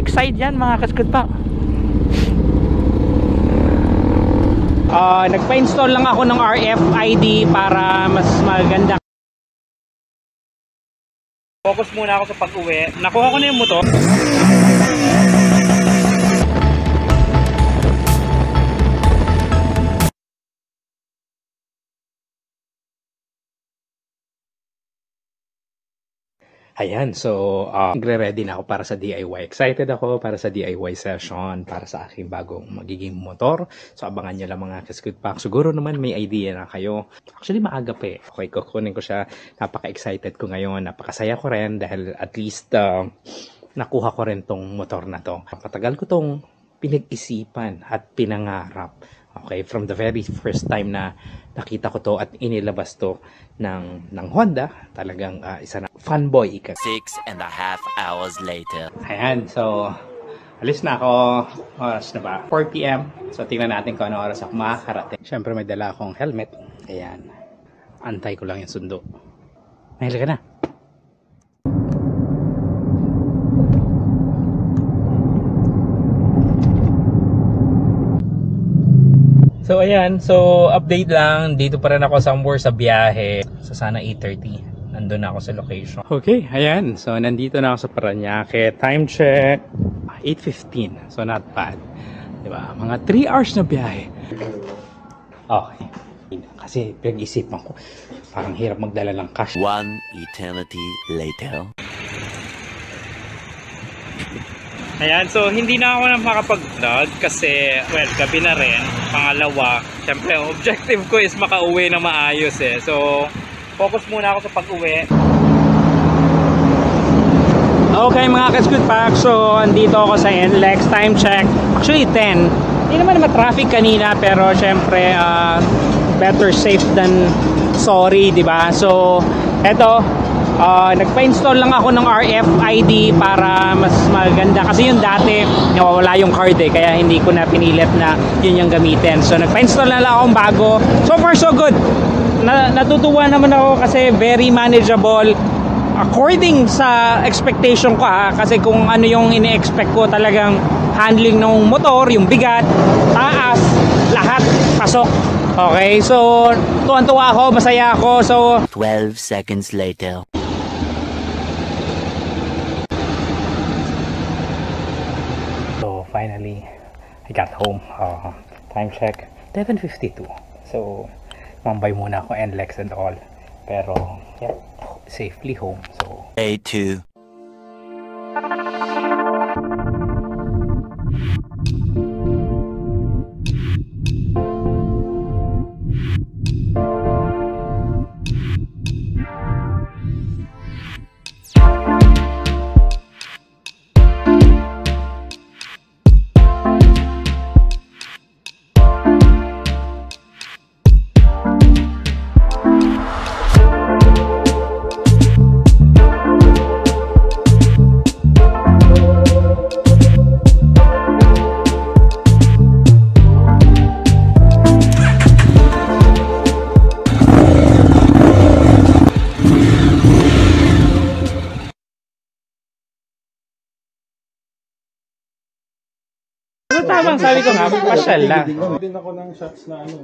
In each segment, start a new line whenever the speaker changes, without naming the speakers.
Bike side yan mga kaskud pa. Nagpa-install lang ako ng RFID para mas maganda. Focus muna ako sa pag-uwi. Nakuha ko na yung motor. Ayan, so nagre-ready na ako para sa DIY. Excited ako para sa DIY session, para sa aking bagong magiging motor. So abangan nyo lang mga kaskud pack. Siguro naman may idea na kayo. Actually maaga pa eh. Okay, kukunin ko siya. Napaka-excited ko ngayon. Napakasaya ko rin dahil at least nakuha ko rin tong motor na to. Patagal ko tong pinag-isipan at pinangarap. Okay, from the very first time na nakita ko to at inilabas to ng Honda, talagang isa na fanboy ika.
6.5 hours later.
Ayan, so alis na ako. Oras na ba? 4 PM. So tingnan natin kung ano oras ako makakarating. Siyempre may dala akong helmet. Ayan. Antay ko lang yung sundo. Mahil ka na. So ayan, so update lang, dito pa rin ako somewhere sa biyahe. So sana 8:30, nandun na ako sa location. Okay, ayan, so nandito na ako sa Parañaque. Time check, 8:15, so not bad. Diba, mga 3 hours na biyahe. Okay, kasi pinag-isipan ko, parang hirap magdala ng cash.
1 eternity later.
Ayan, so hindi na ako na makapag-vlog kasi, well, gabi na rin. Pangalawa, syempre, objective ko is makauwi na maayos eh. So, focus muna ako sa pag-uwi. Okay mga kaskud pack, so andito ako sa NLEX. Time check, actually 10. Hindi naman traffic kanina, pero syempre, better safe than sorry, diba? So, eto, nagpa-install lang ako ng RFID para mas maganda kasi yung dati nawawala yung card eh, kaya hindi ko na pinilit na yun yung gamitin. So nagpa-install na lang akong bago. So far so good. Natutuwa naman ako kasi very manageable according sa expectation ko kasi kung ano yung ini-expect ko, talagang handling ng motor, yung bigat, taas, lahat pasok. Okay, so tuwan-tuwa ako, masaya ako. So
12 seconds later.
So finally, I got home. Time check, 11:52. So, mambay muna ako NLEX and all. Pero, yeah, safely home. So,
Day 2.
tamang sabi ko nga, pasyal lang.
Kuha din ako ng shots na ano.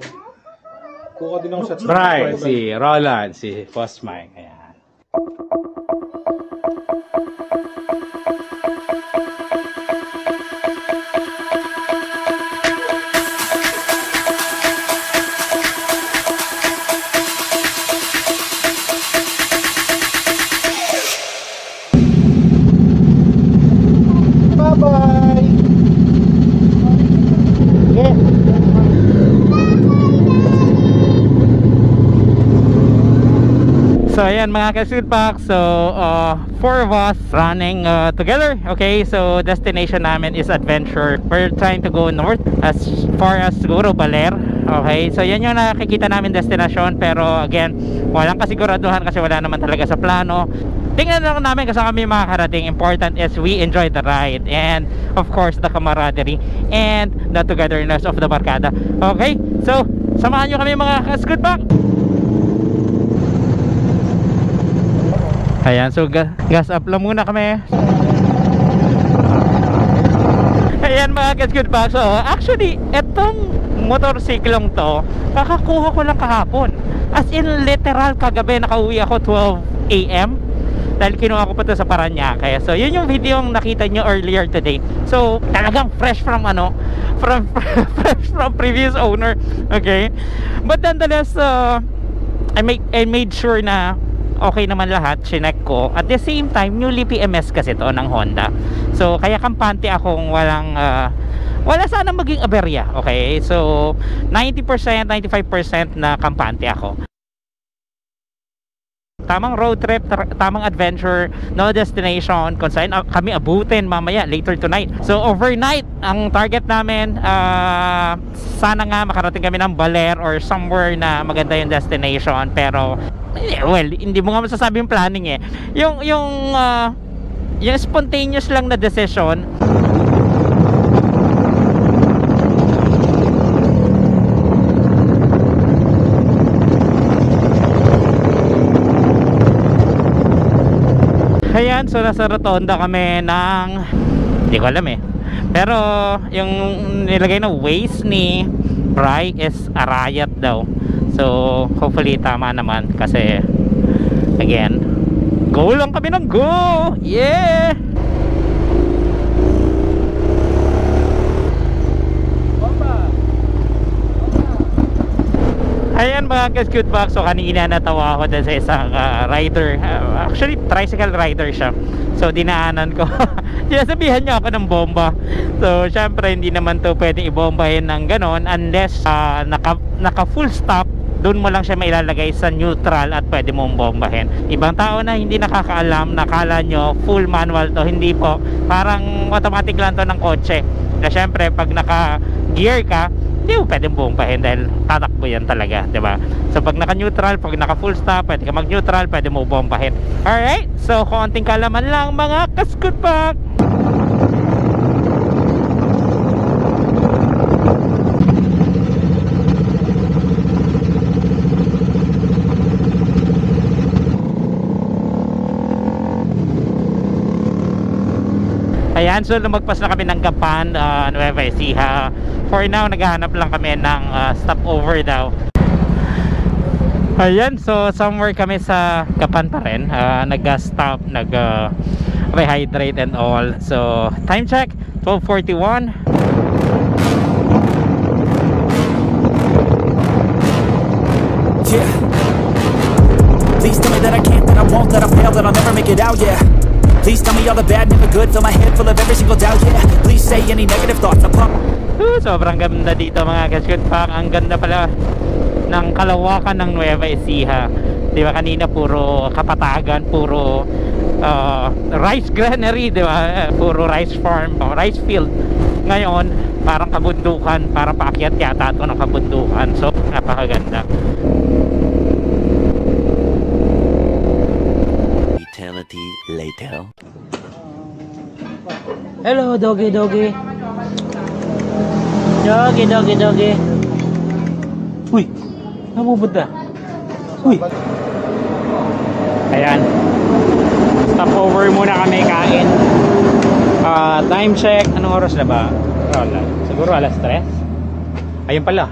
Kuha din ng shots na
Brian, si Roland, si Boss Mike. Ayan. So ayan mga ka-Sud Pack, so 4 of us running together. Okay, so destination namin is adventure. We're trying to go north as far as siguro Baler. Okay, so yan yung nakikita namin destination, pero again, walang kasiguraduhan kasi wala naman talaga sa plano. Tingnan lang namin kasi kami makakarating. Important is we enjoy the ride and of course the camaraderie and the togetherness of the barkada. Okay, so samahan nyo kami mga ka-Sud Pack. Ayan, so gas up lang muna kami. Ayan mga Good Packs. So actually, etong motorsiklong to, kakakuha ko lang kahapon. As in literal kagabi nakauwi ako 12 AM dahil kinuha ko pa to sa Paranaque. So yun yung video yung nakita nyo earlier today. So talagang fresh from fresh from previous owner. Okay, but nonetheless I made sure na okay naman lahat, chinek ko. At the same time, newly PMS kasi to ng Honda. So kaya kampante akong wala sana maging aberya. Okay, so 90%, 95% na kampante ako. Tamang road trip, tamang adventure, no destination kung saan kami abutin mamaya later tonight. So overnight ang target namin, sana nga makarating kami ng Baler or somewhere na maganda yung destination. Pero well, hindi mo nga masasabi yung planning eh. Yung spontaneous lang na decision. Ayan, so nasa rotonda kami ng, hindi ko alam eh, pero yung nilagay na Waze ni Bri is Arayat daw. So hopefully tama naman kasi again, go lang kami ng go. Yeah. Ayan mga Good Packs. So kanina natawa ako dun sa isang rider, actually tricycle rider siya. So dinaanan ko sinasabihan niya ako ng bomba. So syempre hindi naman to pwedeng ibombahin ng ganon unless naka full stop. Doon mo lang siya mailalagay sa neutral at pwede mong bombahin. Ibang tao na hindi nakakaalam, nakala nyo full manual to. Hindi po, parang automatic lang to ng kotse. Na syempre pag naka gear ka, hindi mo pwedeng bombahin dahil tatakbo yan talaga, diba? So pag naka neutral, pag naka full stop, pwede ka mag neutral, pwede mo bombahin. Alright, so konting kalaman lang mga Good Packs. Ayan, so lumagpas na kami ng Gapan, Nueva Ecija. For now, naghahanap lang kami ng stopover daw. Ayan, so somewhere kami sa Gapan pa rin. Nag-gas stop, nag-rehydrate and all. So, time check, 12:41.
Yeah. Please tell me that I can't, that I won't, that I fail, that I'll never make it out, yeah. Please tell me all the bad, never good. Fill my head full of every single doubt, yeah. Please say any negative thoughts, I pump.
Sobrang ganda dito mga Good Packs. Ang ganda pala ng kalawakan ng Nueva Ecija. Di ba kanina puro kapatagan, puro rice granary, di ba? Puro rice farm, rice field. Ngayon, parang kabundukan, parang paakyat yata ito ng kabundukan. So, napakaganda.
Eternity later.
Hello, doggy. Doggy. Uy, napupunta. Uy. Ayan. Stop over muna kami kain. Time check. Anong oras na ba? Siguro alas 3. Ayun pala.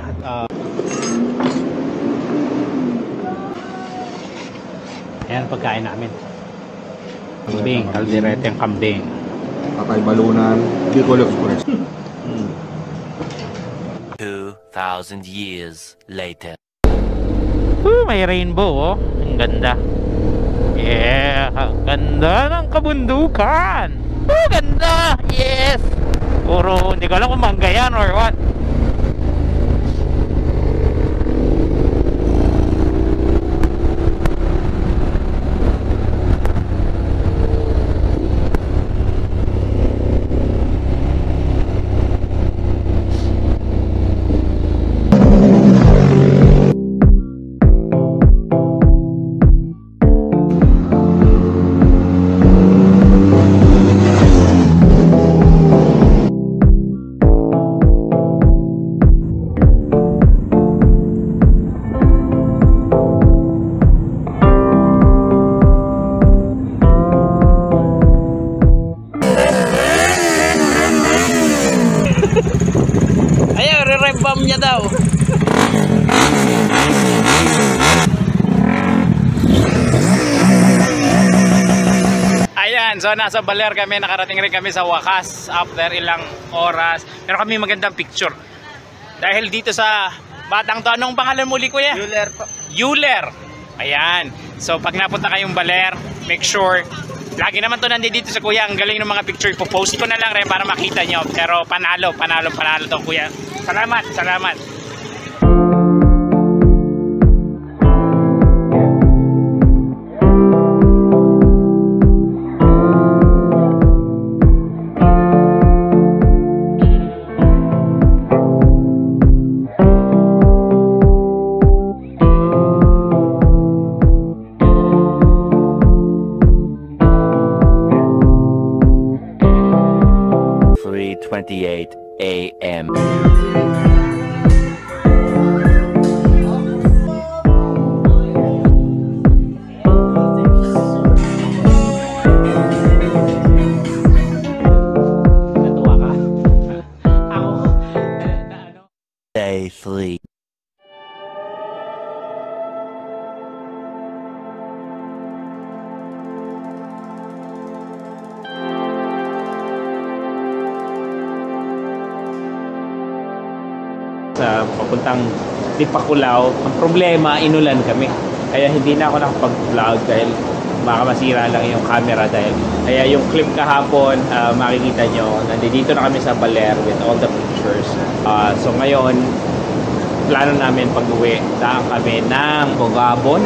Ayan pagkain namin. Kambing, kalderete ang kambing.
Patay balunan, Bicol Express.
2,000 years later.
May rainbow, oh. Ang ganda. Yeah, ang ganda ng kabundukan. Ganda. Yes. Puro, hindi ko alam kung mangga yan or what.
rev bomb niya daw. Ayan, so nasa Baler kami, nakarating rin kami sa wakas after ilang oras. Pero kami magandang picture. Dahil dito sa batang to, anong pangalan muli kuya?
Euler po.
Euler. Ayan. So pag napunta kayong Baler, make sure, lagi naman to nandito sa kuya, ang galing ng mga picture. Ipopost ko na lang rin para makita nyo. Pero panalo to kuya. Salamat, salamat.
AM.
Natuwa ka? Ako,
Day 3.
Sa papuntang Dipakulaw, ang problema, inulan kami. Kaya hindi na ako nakapag-vlog dahil baka masira lang yung camera dahil. Kaya yung clip kahapon, makikita nyo, nandito na kami sa Baler with all the pictures. So ngayon, plano namin pag-uwi, daan kami ng Bungabon.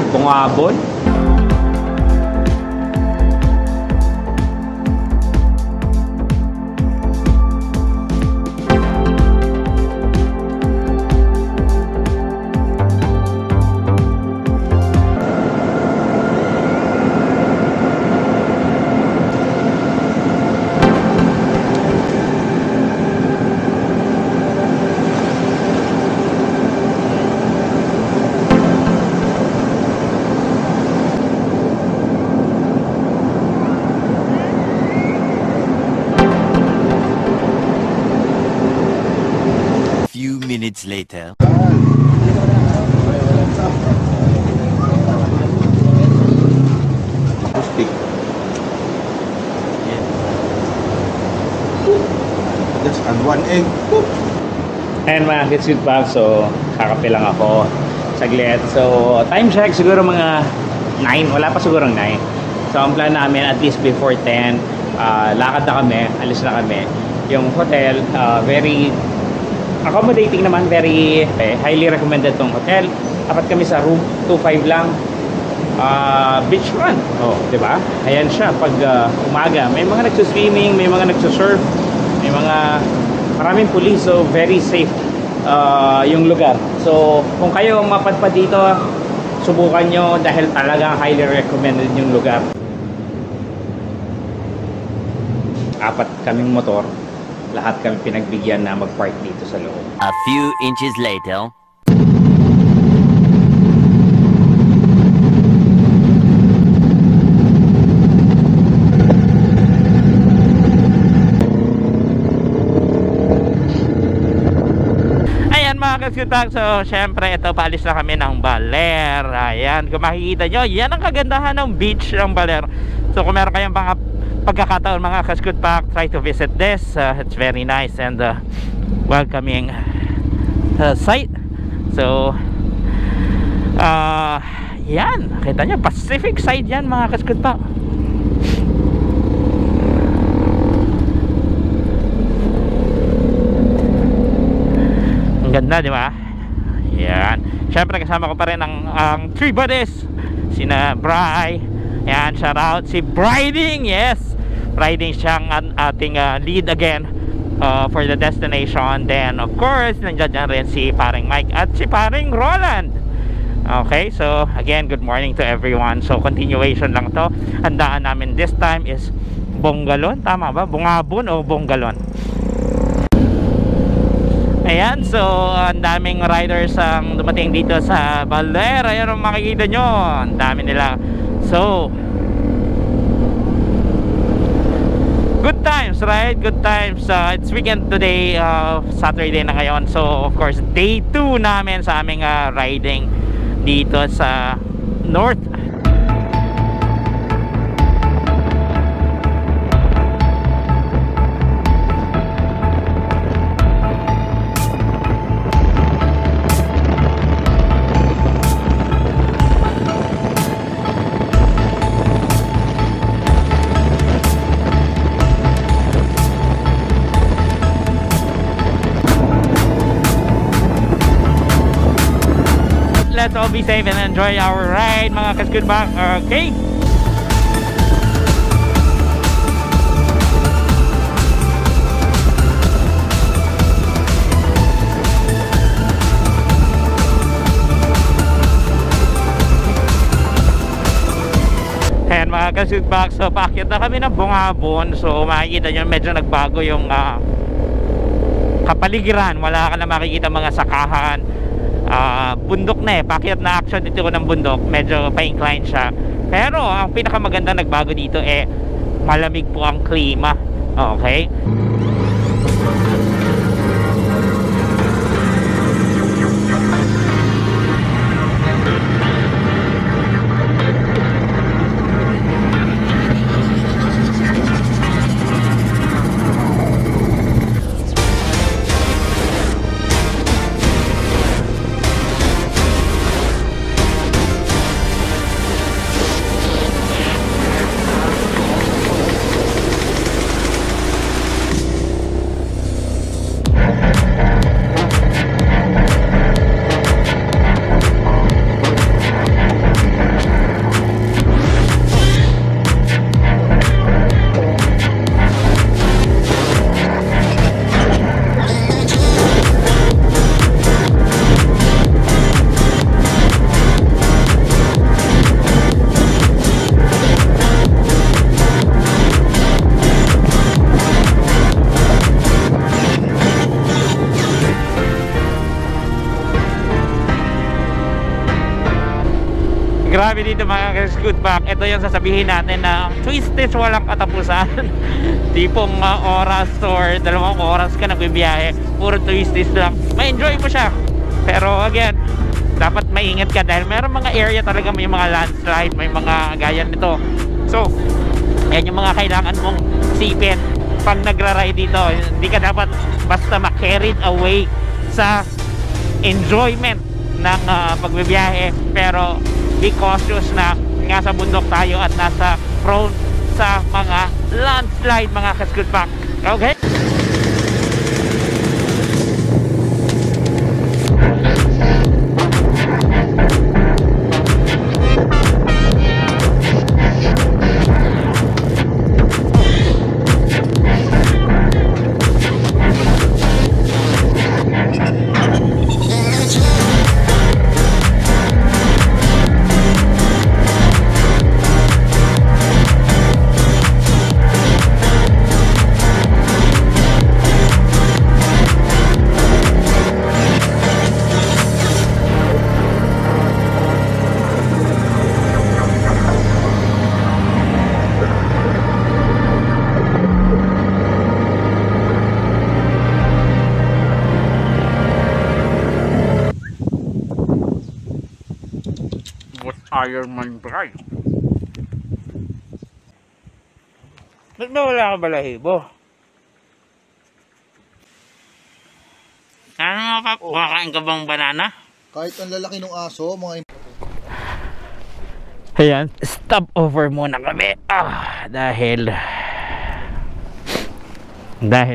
Minutes later.
Just add 1 egg.
And mga kids with bag, so kakape lang ako saglit. So time check siguro mga 9, wala pa siguro 9. So ang plan namin at least before 10, lakad na kami, alis na kami. Yung hotel, very accommodating naman, very highly recommended tong hotel. Dapat kami sa room 25 lang, beachfront, di ba? Ayan siya pag umaga, may mga nagsuswimming, may mga nagsusurf, may mga maraming police, so very safe yung lugar. So kung kayo mapadpad dito, subukan nyo dahil talagang highly recommended yung lugar. 4 kaming motor, lahat kami pinagbigyan na mag-park dito sa loob.
A few inches later.
ayan mga kaskutak, so syempre ito, paalis na kami ng Baler. Ayan, kung makikita nyo, yan ang kagandahan ng beach ng Baler. So kung meron kayong mga pagkakataon mga kaskutak, try to visit this. It's very nice and welcoming site. So yan, kita nyo, Pacific side yan mga kaskutak. Ang ganda, di ba? Yan, syempre kasama ko pa rin ang 3 buddies, sina Bri. Yan, shout out si Briding. Yes, Briding siyang ating lead again for the destination. Then of course nandiyan dyan rin si paring Mike at si paring Roland. Okay, so again, good morning to everyone. So continuation lang to. Ang daan namin this time is Bongalon, tama ba? Bungabon o Bongalon? Ayan, so ang daming riders ang dumating dito sa Baler. Ayan ang makikita nyo, ang dami nila. So good times, right? Good times. It's weekend today, Saturday na ngayon. So of course day 2 namin sa aming riding dito sa North. Let's all be safe and enjoy our ride, mga kasgoodbak. Okay? Ayan mga kasgoodbak, so paakyat na kami ng Bungabon. So makikita nyo medyo nagbago yung kapaligiran. Wala ka na makikita mga sakahan. Bundok na paakyat na action dito ng bundok, medyo pa-incline siya, pero ang pinakamaganda nagbago dito malamig po ang klima. Okay, grabe dito mga kasgoodbak. Ito yung sasabihin natin na twisties walang katapusan. Tipong oras or 2 oras ka nagbibiyahe, puro twisties lang, ma-enjoy mo siya. Pero again, dapat maingat ka dahil meron mga area talaga, may mga landslide, may mga gaya nito. So yan yung mga kailangan mong sipin pag nagra-ride dito. Hindi ka dapat basta ma-carried away sa enjoyment ng pagbibiyahe, pero be cautious na nasa bundok tayo at nasa prone sa mga landslide mga kasgoodbak. Okay? Ironman Drive. Ba't ba wala ka balahibo? Ano nga pa? Kumakain ka bang banana?
Kahit ang lalaki ng aso, mga...
Ayan, stop over muna kami. Dahil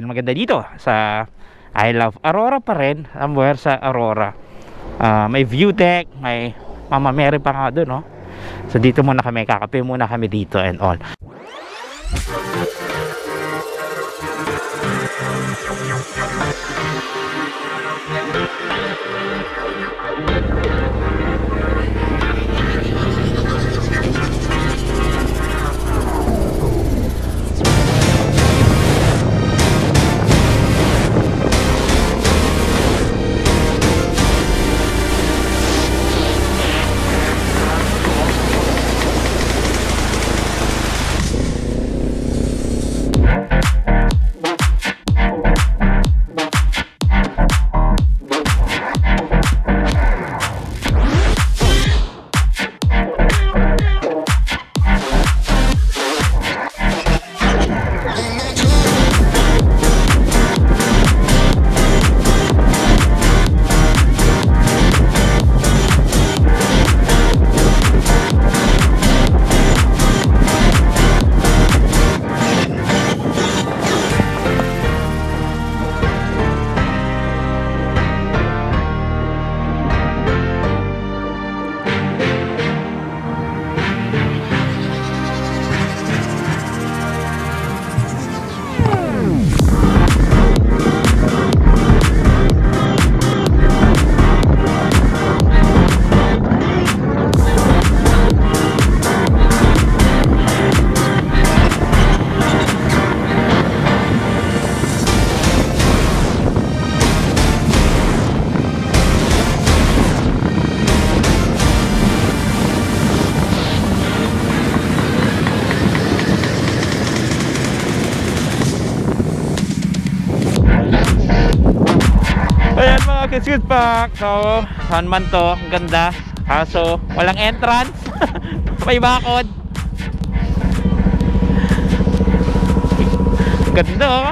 maganda dito sa I Love Aurora pa rin. Somewhere sa Aurora. May view deck, may Mama Mary pa nga doon, no? So dito muna kami, kakape muna kami dito and all. mga Kaskud Pak. So, saan man to? Ang ganda. Kaso, walang entrance. May bakod. Ganda oh.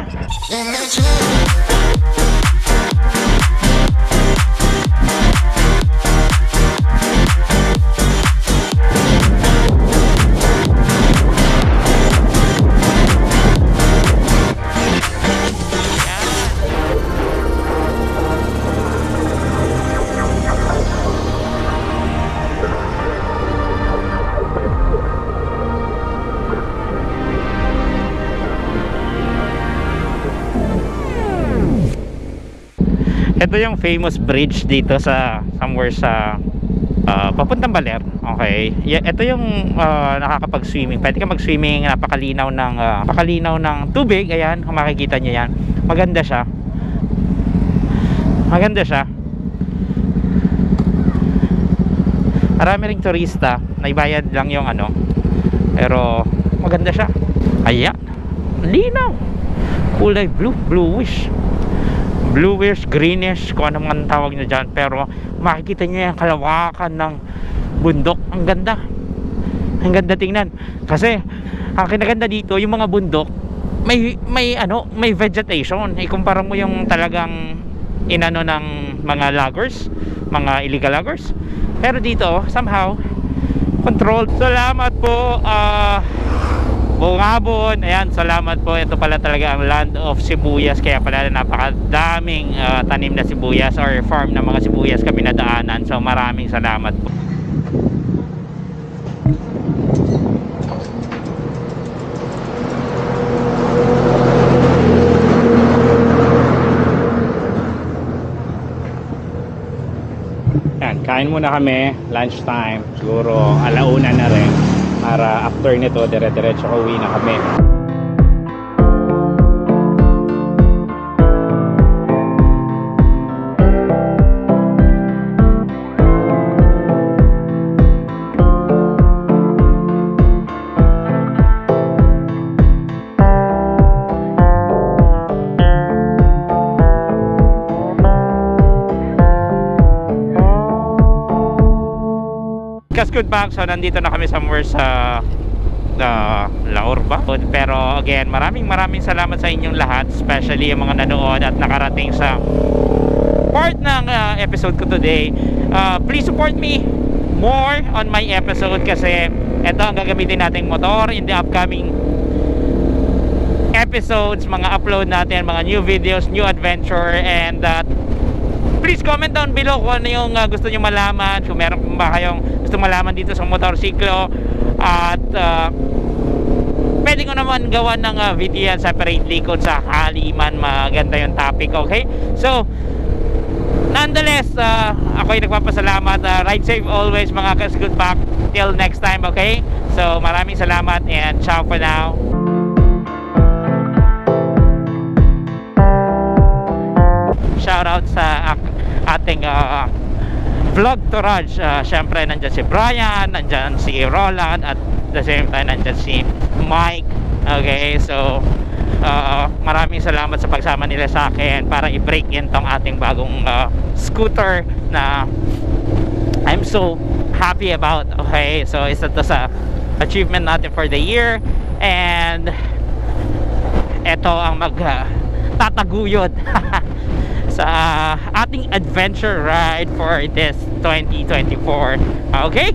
Ito yung famous bridge dito sa somewhere sa papuntang Baler. Okay. Ito yung nakakapag-swimming. Pwede ka mag-swimming, napakalinaw ng tubig. Ayan, kung makikita niyo 'yan. Maganda siya. Maganda siya. Marami ring turista, naibayad lang yung ano. Pero maganda siya. Ayan. Linaw. Kulay blue, bluish, greenish, kung ano man tawag nyo dyan. Pero makikita nyo yung kalawakan ng bundok. Ang ganda tingnan. Kasi ang kinaganda dito, yung mga bundok may vegetation. Ikumpara mo yung talagang inano ng mga loggers, mga illegal loggers. Pero dito somehow controlled. Salamat po Bungabon, ayan, salamat po. Ito pala talaga ang land of sibuyas. Kaya pala napakadaming tanim na sibuyas or farm na mga sibuyas kami nadaanan. So maraming salamat po.
Yan, kain muna kami, lunchtime. Siguro alauna na rin. Para after nito, dire-diretso ko uwi na kami.
Kaskud Pak. So nandito na kami somewhere sa La Urba. Pero again, maraming salamat sa inyong lahat, especially yung mga nanood at nakarating sa part ng episode ko today. Please support me more on my episode kasi ito ang gagamitin nating motor in the upcoming episodes, mga upload natin, mga new videos, new adventure. And please comment down below kung ano yung gusto nyo malaman, kung meron ba kayong gusto malaman dito sa motorsiklo. At pwede ko naman gawa ng video separately kung sakali man maganda yung topic. Okay, so nonetheless, ako'y nagpapasalamat. Ride safe always mga Kaskud Pak. Till next time. Okay, so maraming salamat and ciao for now. Shout out sa ating vlog Tourage. Syempre nandyan si Brian, nandyan si Roland, at the same time nandyan si Mike. Okay, so maraming salamat sa pagsama nila sa akin para i-break in tong ating bagong scooter na I'm so happy about. Okay, so isa to sa achievement natin for the year, and eto ang tataguyod sa ating adventure ride for this 2024. Okay?